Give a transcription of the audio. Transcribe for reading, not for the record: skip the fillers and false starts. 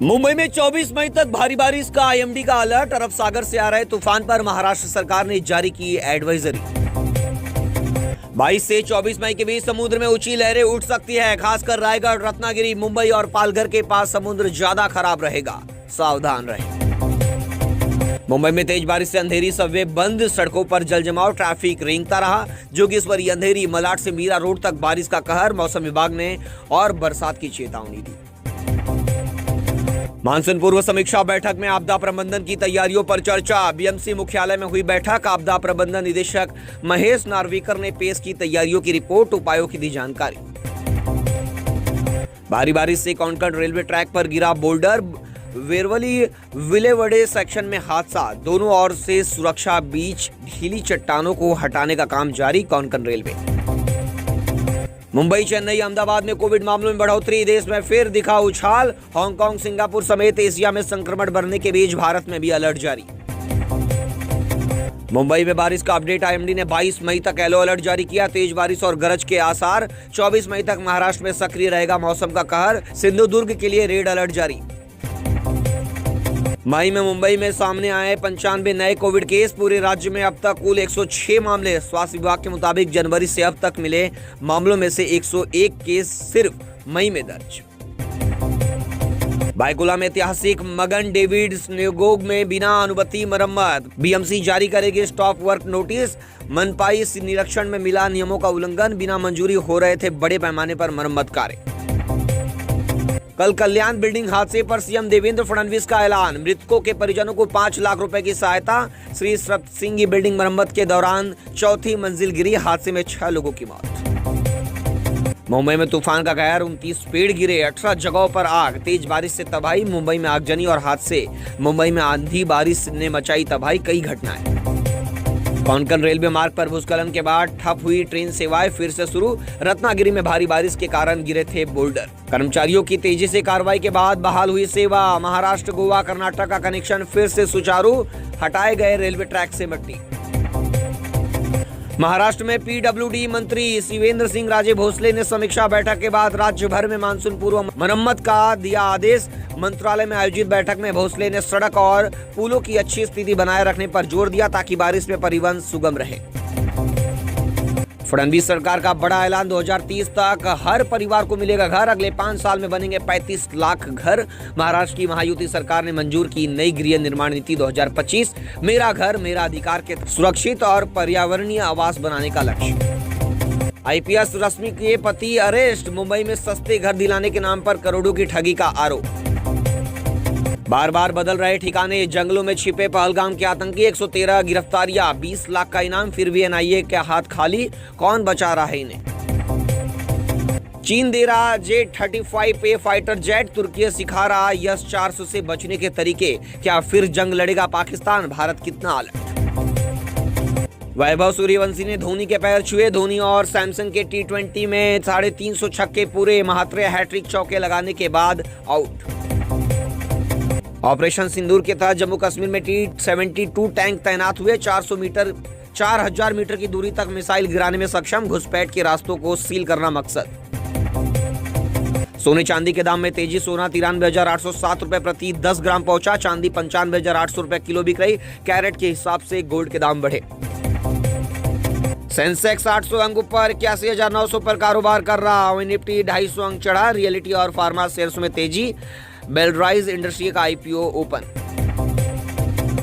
मुंबई में 24 मई तक भारी बारिश का आईएमडी का अलर्ट। अरब सागर से आ रहे तूफान पर महाराष्ट्र सरकार ने जारी की एडवाइजरी। 22 से 24 मई के बीच समुद्र में ऊंची लहरें उठ सकती है। खासकर रायगढ़, रत्नागिरी, मुंबई और पालघर के पास समुद्र ज्यादा खराब रहेगा, सावधान रहें। मुंबई में तेज बारिश से अंधेरी, सबवे बंद, सड़कों पर जलजमाव, ट्रैफिक रेंगता रहा। जोगेश्वरी, अंधेरी, मलाड से मीरा रोड तक बारिश का कहर। मौसम विभाग ने और बरसात की चेतावनी दी। मानसून पूर्व समीक्षा बैठक में आपदा प्रबंधन की तैयारियों पर चर्चा। बीएमसी मुख्यालय में हुई बैठक। आपदा प्रबंधन निदेशक महेश नार्वेकर ने पेश की तैयारियों की रिपोर्ट, उपायों की दी जानकारी। भारी बारिश से कोंकण रेलवे ट्रैक पर गिरा बोल्डर। वेरवली विलेवड़े सेक्शन में हादसा। दोनों ओर से सुरक्षा बीच ढीली चट्टानों को हटाने का काम जारी, कोंकण रेलवे। मुंबई, चेन्नई, अहमदाबाद में कोविड मामलों में बढ़ोतरी। देश में फिर दिखा उछाल। हांगकांग, सिंगापुर समेत एशिया में संक्रमण बढ़ने के बीच भारत में भी अलर्ट जारी। मुंबई में बारिश का अपडेट। आईएमडी ने 22 मई तक येलो अलर्ट जारी किया। तेज बारिश और गरज के आसार। 24 मई तक महाराष्ट्र में सक्रिय रहेगा मौसम का कहर। सिंधुदुर्ग के लिए रेड अलर्ट जारी। मई में मुंबई में सामने आए 95 नए कोविड केस। पूरे राज्य में अब तक कुल 106 मामले। स्वास्थ्य विभाग के मुताबिक जनवरी से अब तक मिले मामलों में से 101 केस सिर्फ मई में दर्ज। बायकुला में ऐतिहासिक मगन डेविड सिनेगोग में बिना अनुमति मरम्मत। बीएमसी जारी करेगी स्टॉप वर्क नोटिस। मनपाई निरीक्षण में मिला नियमों का उल्लंघन। बिना मंजूरी हो रहे थे बड़े पैमाने पर मरम्मत कार्य। कल कल्याण बिल्डिंग हादसे पर सीएम देवेंद्र फडणवीस का ऐलान। मृतकों के परिजनों को 5 लाख रुपए की सहायता। श्री सप्तसिंगी बिल्डिंग मरम्मत के दौरान चौथी मंजिल गिरी। हादसे में 6 लोगों की मौत। मुंबई में तूफान का कहर। 29 पेड़ गिरे, 18 जगहों पर आग। तेज बारिश से तबाही। मुंबई में आगजनी और हादसे। मुंबई में आंधी बारिश ने मचाई तबाही, कई घटनाएं। कोंकण रेलवे मार्ग पर भूस्खलन के बाद ठप हुई ट्रेन सेवाएं फिर से शुरू। रत्नागिरी में भारी बारिश के कारण गिरे थे बोल्डर। कर्मचारियों की तेजी से कार्रवाई के बाद बहाल हुई सेवा। महाराष्ट्र, गोवा, कर्नाटक का कनेक्शन फिर से सुचारू। हटाए गए रेलवे ट्रैक से मिट्टी। महाराष्ट्र में पीडब्ल्यूडी मंत्री शिवेंद्र सिंह राजे भोसले ने समीक्षा बैठक के बाद राज्य भर में मानसून पूर्व मरम्मत का दिया आदेश। मंत्रालय में आयोजित बैठक में भोसले ने सड़क और पुलों की अच्छी स्थिति बनाए रखने पर जोर दिया ताकि बारिश में परिवहन सुगम रहे। फडणवीस सरकार का बड़ा ऐलान। 2030 तक हर परिवार को मिलेगा घर। अगले 5 साल में बनेंगे 35 लाख घर। महाराष्ट्र की महायुति सरकार ने मंजूर की नई गृह निर्माण नीति 2025। मेरा घर मेरा अधिकार के सुरक्षित और पर्यावरणीय आवास बनाने का लक्ष्य। आईपीएस रश्मि के पति अरेस्ट। मुंबई में सस्ते घर दिलाने के नाम पर करोड़ों की ठगी का आरोप। बार बार बदल रहे ठिकाने। जंगलों में छिपे पहलगाम के आतंकी। 113 गिरफ्तारियां, 20 लाख का इनाम। फिर भी एनआईए के हाथ खाली। कौन बचा रहा है इन्हें? चीन दे रहा J-35A फाइटर जेट। तुर्की सिखा रहा S-400 से बचने के तरीके। क्या फिर जंग लड़ेगा पाकिस्तान? भारत कितना अलर्ट? वैभव सूर्यवंशी ने धोनी के पैर छुए। धोनी और सैमसंग के T20 में 350 छक्के पूरे। महात्रे हैट्रिक चौके लगाने के बाद आउट। ऑपरेशन सिंदूर के तहत जम्मू कश्मीर में T-72 टैंक तैनात हुए। 4000 मीटर की दूरी तक मिसाइल गिराने में सक्षम। घुसपैठ के रास्तों को सील करना मकसद। सोने चांदी के दाम में तेजी। सोना 93,807 रुपए प्रति 10 ग्राम पहुंचा। चांदी 95,800 रुपए किलो बिक रही। कैरेट के हिसाब से गोल्ड के दाम बढ़े। सेंसेक्स 800 अंक ऊपर 81,900 पर कारोबार कर रहा। निफ्टी 250 अंक चढ़ा। रियलिटी और फार्मा शेयर्स में तेजी। बेलराइज इंडस्ट्री का आईपीओ ओपन।